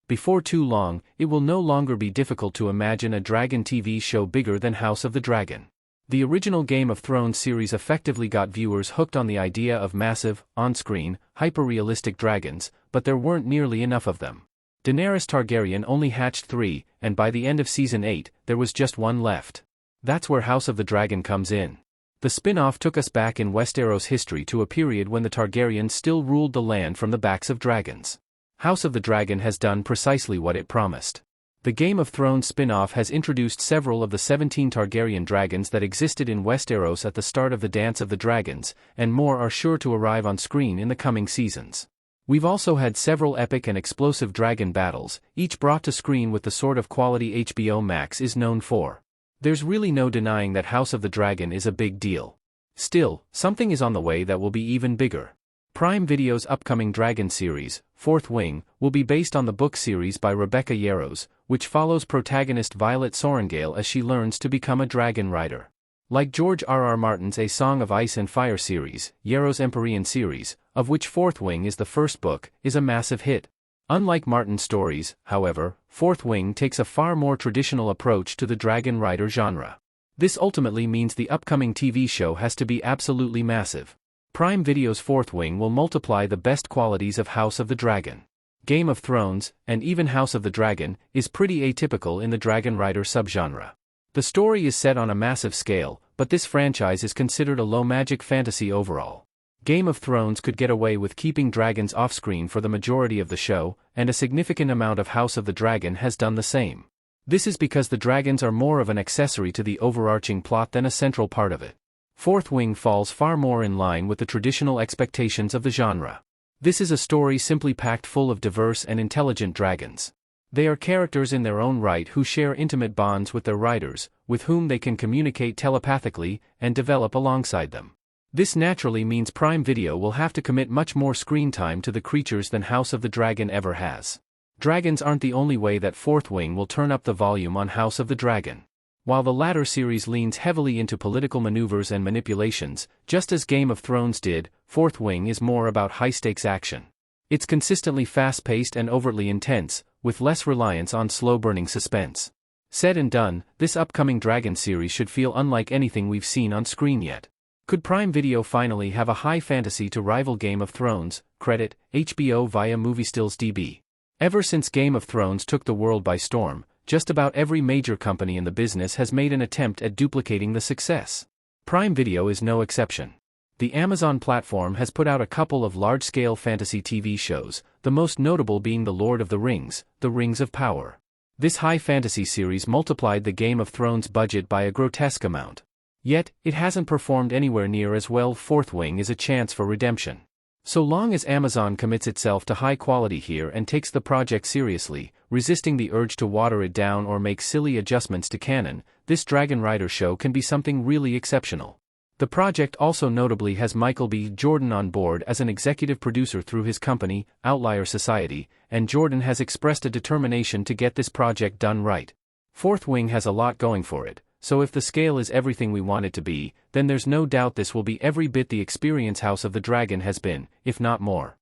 Before too long, it will no longer be difficult to imagine a dragon TV show bigger than House of the Dragon. The original Game of Thrones series effectively got viewers hooked on the idea of massive, on-screen, hyper-realistic dragons, but there weren't nearly enough of them. Daenerys Targaryen only hatched 3, and by the end of Season 8, there was just 1 left. That's where House of the Dragon comes in. The spin-off took us back in Westeros history to a period when the Targaryens still ruled the land from the backs of dragons. House of the Dragon has done precisely what it promised. The Game of Thrones spin-off has introduced several of the 17 Targaryen dragons that existed in Westeros at the start of the Dance of the Dragons, and more are sure to arrive on screen in the coming seasons. We've also had several epic and explosive dragon battles, each brought to screen with the sort of quality HBO Max is known for. There's really no denying that House of the Dragon is a big deal. Still, something is on the way that will be even bigger. Prime Video's upcoming Dragon series, Fourth Wing, will be based on the book series by Rebecca Yarros, which follows protagonist Violet Sorrengail as she learns to become a dragon rider. Like George R.R. Martin's A Song of Ice and Fire series, Yarros' Empyrean series, of which Fourth Wing is the first book, is a massive hit. Unlike Martin's stories, however, Fourth Wing takes a far more traditional approach to the dragon rider genre. This ultimately means the upcoming TV show has to be absolutely massive. Prime Video's Fourth Wing will multiply the best qualities of House of the Dragon. Game of Thrones, and even House of the Dragon, is pretty atypical in the dragon rider subgenre. The story is set on a massive scale, but this franchise is considered a low magic fantasy overall. Game of Thrones could get away with keeping dragons off-screen for the majority of the show, and a significant amount of House of the Dragon has done the same. This is because the dragons are more of an accessory to the overarching plot than a central part of it. Fourth Wing falls far more in line with the traditional expectations of the genre. This is a story simply packed full of diverse and intelligent dragons. They are characters in their own right who share intimate bonds with their riders, with whom they can communicate telepathically, and develop alongside them. This naturally means Prime Video will have to commit much more screen time to the creatures than House of the Dragon ever has. Dragons aren't the only way that Fourth Wing will turn up the volume on House of the Dragon. While the latter series leans heavily into political maneuvers and manipulations, just as Game of Thrones did, Fourth Wing is more about high-stakes action. It's consistently fast-paced and overtly intense, with less reliance on slow-burning suspense. Said and done, this upcoming Dragon series should feel unlike anything we've seen on screen yet. Could Prime Video finally have a high fantasy to rival Game of Thrones? Credit, HBO via MovieStills.db. Ever since Game of Thrones took the world by storm, just about every major company in the business has made an attempt at duplicating the success. Prime Video is no exception. The Amazon platform has put out a couple of large-scale fantasy TV shows, the most notable being The Lord of the Rings, The Rings of Power. This high fantasy series multiplied the Game of Thrones budget by a grotesque amount. Yet, it hasn't performed anywhere near as well. Fourth Wing is a chance for redemption. So long as Amazon commits itself to high quality here and takes the project seriously, resisting the urge to water it down or make silly adjustments to canon, this Dragon Rider show can be something really exceptional. The project also notably has Michael B. Jordan on board as an executive producer through his company, Outlier Society, and Jordan has expressed a determination to get this project done right. Fourth Wing has a lot going for it, so if the scale is everything we want it to be, then there's no doubt this will be every bit the experience House of the Dragon has been, if not more.